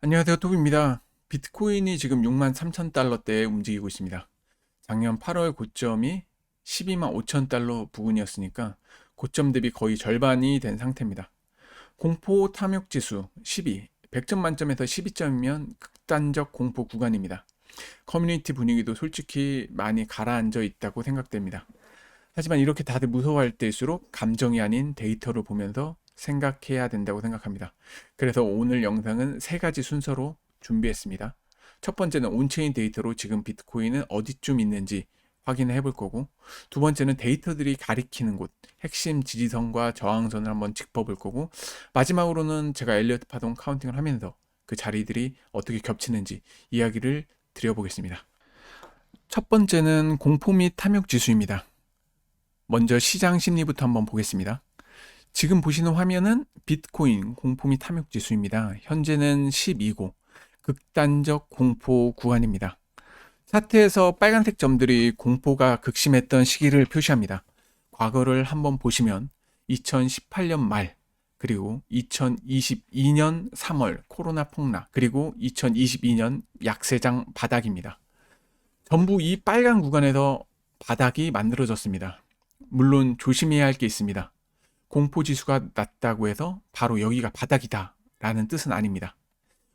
안녕하세요. 토비입니다. 비트코인이 지금 63,000달러대에 움직이고 있습니다. 작년 8월 고점이 12만 5천 달러 부근이었으니까 고점 대비 거의 절반이 된 상태입니다. 공포 탐욕 지수 12, 100점 만점에서 12점이면 극단적 공포 구간입니다. 커뮤니티 분위기도 솔직히 많이 가라앉아 있다고 생각됩니다. 하지만 이렇게 다들 무서워할 때일수록 감정이 아닌 데이터를 보면서 생각해야 된다고 생각합니다. 그래서 오늘 영상은 세 가지 순서로 준비했습니다. 첫 번째는 온체인 데이터로 지금 비트코인은 어디쯤 있는지 확인해 볼 거고, 두 번째는 데이터들이 가리키는 곳, 핵심 지지선과 저항선을 한번 짚어볼 거고, 마지막으로는 제가 엘리어트 파동 카운팅을 하면서 그 자리들이 어떻게 겹치는지 이야기를 드려보겠습니다. 첫 번째는 공포 및 탐욕 지수입니다. 먼저 시장 심리부터 한번 보겠습니다. 지금 보시는 화면은 비트코인 공포 및 탐욕 지수입니다. 현재는 12고 극단적 공포 구간입니다. 차트에서 빨간색 점들이 공포가 극심했던 시기를 표시합니다. 과거를 한번 보시면 2018년 말, 그리고 2022년 3월 코로나 폭락, 그리고 2022년 약세장 바닥입니다. 전부 이 빨간 구간에서 바닥이 만들어졌습니다. 물론 조심해야 할 게 있습니다. 공포지수가 낮다고 해서 바로 여기가 바닥이다 라는 뜻은 아닙니다.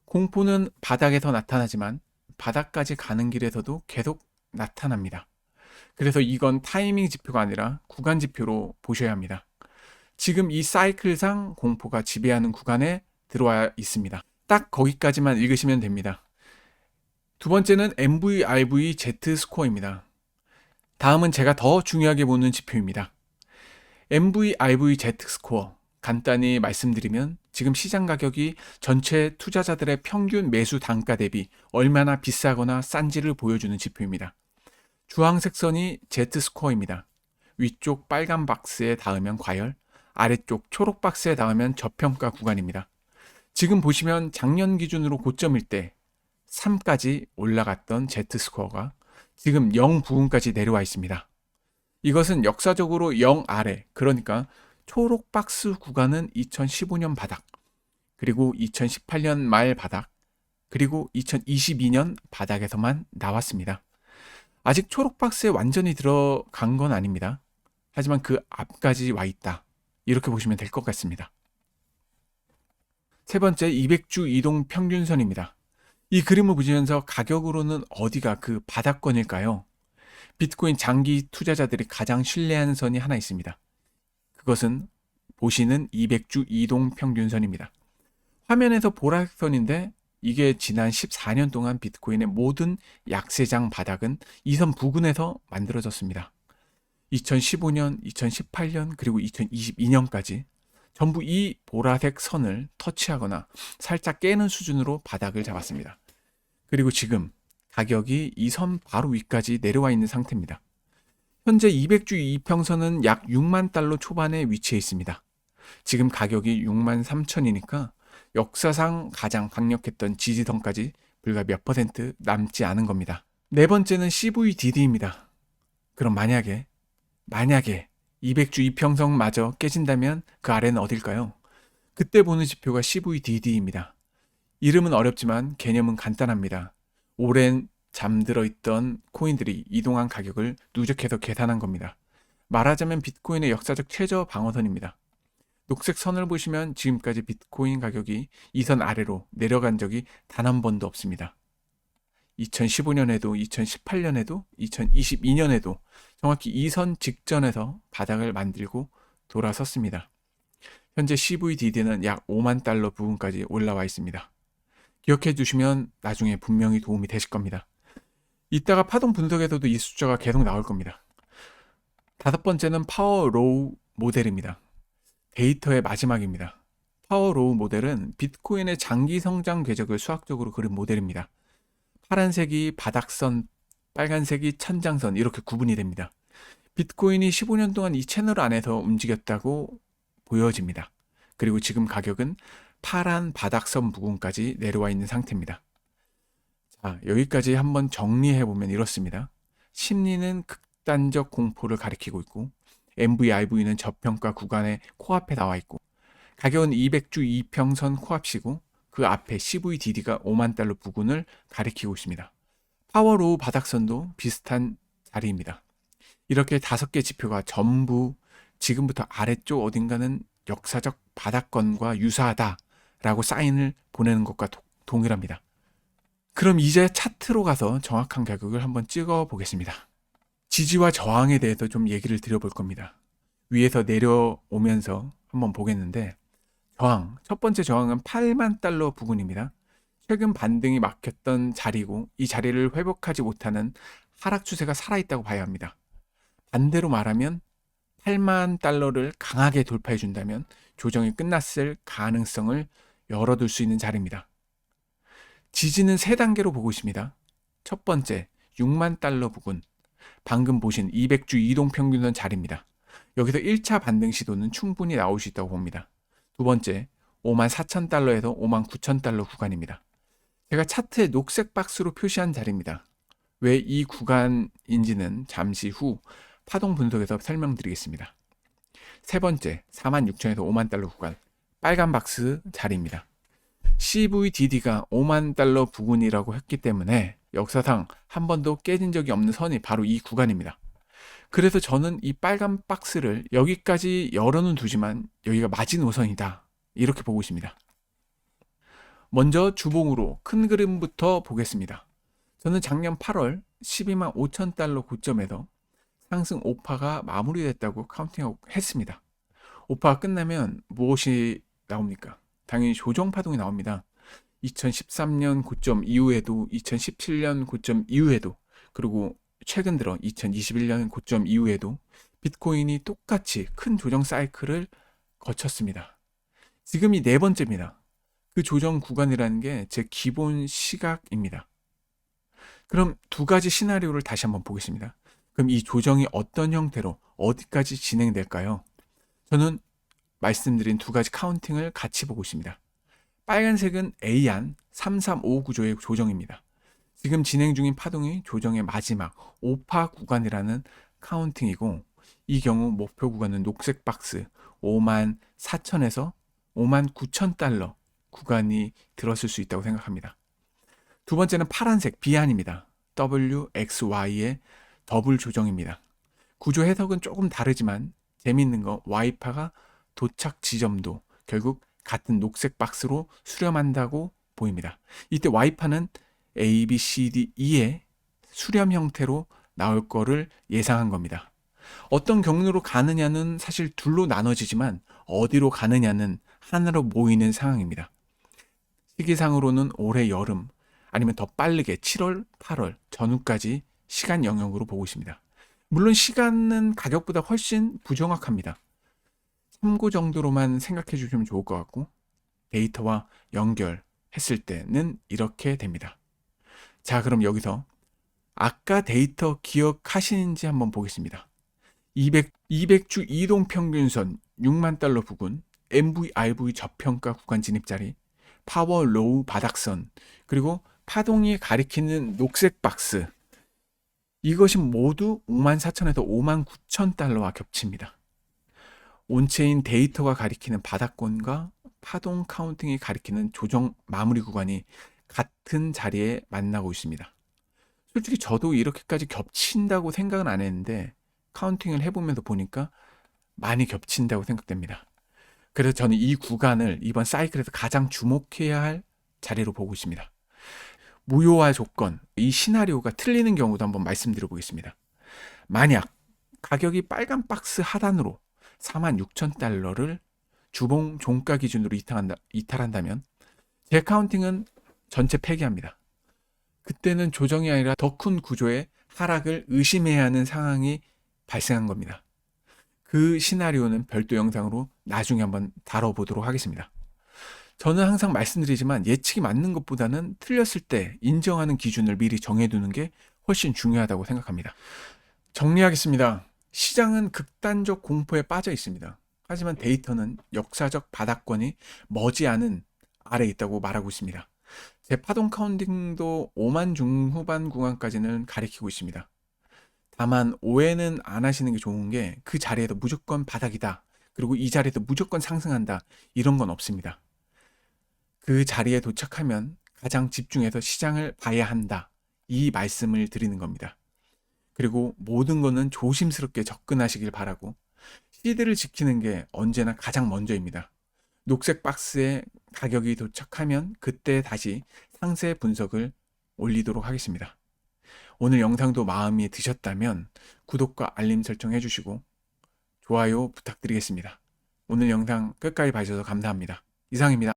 공포는 바닥에서 나타나지만 바닥까지 가는 길에서도 계속 나타납니다. 그래서 이건 타이밍 지표가 아니라 구간 지표로 보셔야 합니다. 지금 이 사이클상 공포가 지배하는 구간에 들어와 있습니다. 딱 거기까지만 읽으시면 됩니다. 두 번째는 MVRV Z 스코어입니다. 다음은 제가 더 중요하게 보는 지표입니다. MVRV Z 스코어, 간단히 말씀드리면 지금 시장 가격이 전체 투자자들의 평균 매수 단가 대비 얼마나 비싸거나 싼지를 보여주는 지표입니다. 주황색 선이 Z 스코어입니다. 위쪽 빨간 박스에 닿으면 과열, 아래쪽 초록 박스에 닿으면 저평가 구간입니다. 지금 보시면 작년 기준으로 고점일 때 3까지 올라갔던 Z 스코어가 지금 0 부근까지 내려와 있습니다. 이것은 역사적으로 0 아래, 그러니까 초록 박스 구간은 2015년 바닥, 그리고 2018년 말 바닥, 그리고 2022년 바닥에서만 나왔습니다. 아직 초록 박스에 완전히 들어간 건 아닙니다. 하지만 그 앞까지 와 있다. 이렇게 보시면 될 것 같습니다. 세 번째, 200주 이동 평균선입니다. 이 그림을 보시면서 가격으로는 어디가 그 바닥권일까요? 비트코인 장기 투자자들이 가장 신뢰하는 선이 하나 있습니다. 그것은 보시는 200주 이동 평균선입니다. 화면에서 보라색 선인데 이게 지난 14년 동안 비트코인의 모든 약세장 바닥은 이 선 부근에서 만들어졌습니다. 2015년, 2018년, 그리고 2022년까지 전부 이 보라색 선을 터치하거나 살짝 깨는 수준으로 바닥을 잡았습니다. 그리고 지금 가격이 이 선 바로 위까지 내려와 있는 상태입니다. 현재 200주 이평선은 약 6만 달러 초반에 위치해 있습니다. 지금 가격이 6만 3천이니까 역사상 가장 강력했던 지지선까지 불과 몇 퍼센트 남지 않은 겁니다. 네 번째는 CVDD입니다. 그럼 만약에 200주 이평선마저 깨진다면 그 아래는 어딜까요? 그때 보는 지표가 CVDD입니다. 이름은 어렵지만 개념은 간단합니다. 오랜 잠들어 있던 코인들이 이동한 가격을 누적해서 계산한 겁니다. 말하자면 비트코인의 역사적 최저 방어선입니다. 녹색 선을 보시면 지금까지 비트코인 가격이 이 선 아래로 내려간 적이 단 한 번도 없습니다. 2015년에도, 2018년에도, 2022년에도 정확히 이 선 직전에서 바닥을 만들고 돌아섰습니다. 현재 CVDD는 약 5만 달러 부근까지 올라와 있습니다. 기억해 두시면 나중에 분명히 도움이 되실 겁니다. 이따가 파동 분석에서도 이 숫자가 계속 나올 겁니다. 다섯 번째는 파워 로우 모델입니다. 데이터의 마지막입니다. 파워 로우 모델은 비트코인의 장기 성장 궤적을 수학적으로 그린 모델입니다. 파란색이 바닥선, 빨간색이 천장선 이렇게 구분이 됩니다. 비트코인이 15년 동안 이 채널 안에서 움직였다고 보여집니다. 그리고 지금 가격은 파란 바닥선 부근까지 내려와 있는 상태입니다. 자, 여기까지 한번 정리해 보면 이렇습니다. 심리는 극단적 공포를 가리키고 있고 MVRV는 저평가 구간의 코앞에 나와 있고 가격은 200주 이평선 코앞이고 그 앞에 CVDD가 5만 달러 부근을 가리키고 있습니다. 파워로우 바닥선도 비슷한 자리입니다. 이렇게 5개 지표가 전부 지금부터 아래쪽 어딘가는 역사적 바닥권과 유사하다라고 사인을 보내는 것과 동일합니다. 그럼 이제 차트로 가서 정확한 가격을 한번 찍어 보겠습니다. 지지와 저항에 대해서 좀 얘기를 드려볼 겁니다. 위에서 내려오면서 한번 보겠는데, 첫 번째 저항은 8만 달러 부근입니다. 최근 반등이 막혔던 자리고, 이 자리를 회복하지 못하는 하락 추세가 살아있다고 봐야 합니다. 반대로 말하면 8만 달러를 강하게 돌파해 준다면 조정이 끝났을 가능성을 열어둘 수 있는 자리입니다. 지지는 3단계로 보고 있습니다. 첫 번째 6만 달러 부근, 방금 보신 200주 이동평균선 자리입니다. 여기서 1차 반등 시도는 충분히 나올 수 있다고 봅니다. 두 번째 5만 4천 달러에서 5만 9천 달러 구간입니다. 제가 차트에 녹색 박스로 표시한 자리입니다. 왜 이 구간인지는 잠시 후 파동 분석에서 설명드리겠습니다. 세 번째 4만 6천에서 5만 달러 구간, 빨간 박스 자리입니다. CVDD가 5만 달러 부근이라고 했기 때문에 역사상 한 번도 깨진 적이 없는 선이 바로 이 구간입니다. 그래서 저는 이 빨간 박스를 여기까지 열어는 두지만 여기가 마지노선이다, 이렇게 보고 있습니다. 먼저 주봉으로 큰 그림부터 보겠습니다. 저는 작년 8월 12만 5천 달러 고점에서 상승 5파가 마무리됐다고 카운팅 했습니다. 5파가 끝나면 무엇이 나옵니까? 당연히 조정 파동이 나옵니다. 2013년 고점 이후에도, 2017년 고점 이후에도, 그리고 최근 들어 2021년 고점 이후에도 비트코인이 똑같이 큰 조정 사이클을 거쳤습니다. 지금이 4번째입니다. 그 조정 구간이라는 게 제 기본 시각입니다. 그럼 2가지 시나리오를 다시 한번 보겠습니다. 그럼 이 조정이 어떤 형태로 어디까지 진행될까요? 저는 말씀드린 2가지 카운팅을 같이 보고 있습니다. 빨간색은 A안 335 구조의 조정입니다. 지금 진행 중인 파동이 조정의 마지막 5파 구간이라는 카운팅이고, 이 경우 목표 구간은 녹색 박스 5만 4천에서 5만 9천 달러 구간이 들었을 수 있다고 생각합니다. 두 번째는 파란색 B안입니다. WXY의 더블 조정입니다. 구조 해석은 조금 다르지만 재미있는 건 Y파가 도착 지점도 결국 같은 녹색 박스로 수렴한다고 보입니다. 이때 Y파는 A, B, C, D, E의 수렴 형태로 나올 거를 예상한 겁니다. 어떤 경로로 가느냐는 사실 둘로 나눠지지만 어디로 가느냐는 하나로 모이는 상황입니다. 시기상으로는 올해 여름 아니면 더 빠르게 7월, 8월 전후까지 시간 영역으로 보고 있습니다. 물론 시간은 가격보다 훨씬 부정확합니다. 참고 정도로만 생각해 주시면 좋을 것 같고, 데이터와 연결했을 때는 이렇게 됩니다. 자, 그럼 여기서 아까 데이터 기억하시는지 한번 보겠습니다. 200주 이동평균선 6만 달러 부근, MV, RV 저평가 구간 진입자리, 파워 로우 바닥선, 그리고 파동이 가리키는 녹색 박스, 이것이 모두 5만 4천에서 5만 9천 달러와 겹칩니다. 온체인 데이터가 가리키는 바닥권과 파동 카운팅이 가리키는 조정 마무리 구간이 같은 자리에 만나고 있습니다. 솔직히 저도 이렇게까지 겹친다고 생각은 안 했는데 카운팅을 해보면서 보니까 많이 겹친다고 생각됩니다. 그래서 저는 이 구간을 이번 사이클에서 가장 주목해야 할 자리로 보고 있습니다. 무효화 조건, 이 시나리오가 틀리는 경우도 한번 말씀드려 보겠습니다. 만약 가격이 빨간 박스 하단으로 4만 6천 달러를 주봉 종가 기준으로 이탈한다면 제 카운팅은 전체 폐기합니다. 그때는 조정이 아니라 더 큰 구조의 하락을 의심해야 하는 상황이 발생한 겁니다. 그 시나리오는 별도 영상으로 나중에 한번 다뤄보도록 하겠습니다. 저는 항상 말씀드리지만 예측이 맞는 것보다는 틀렸을 때 인정하는 기준을 미리 정해두는 게 훨씬 중요하다고 생각합니다. 정리하겠습니다. 시장은 극단적 공포에 빠져 있습니다. 하지만 데이터는 역사적 바닥권이 머지않은 아래에 있다고 말하고 있습니다. 제 파동 카운팅도 5만 중후반 구간까지는 가리키고 있습니다. 다만 오해는 안 하시는 게 좋은 게 그 자리에도 무조건 바닥이다, 그리고 이 자리에도 무조건 상승한다, 이런 건 없습니다. 그 자리에 도착하면 가장 집중해서 시장을 봐야 한다. 이 말씀을 드리는 겁니다. 그리고 모든 거는 조심스럽게 접근하시길 바라고, 시드를 지키는 게 언제나 가장 먼저입니다. 녹색 박스에 가격이 도착하면 그때 다시 상세 분석을 올리도록 하겠습니다. 오늘 영상도 마음에 드셨다면 구독과 알림 설정 해주시고 좋아요 부탁드리겠습니다. 오늘 영상 끝까지 봐주셔서 감사합니다. 이상입니다.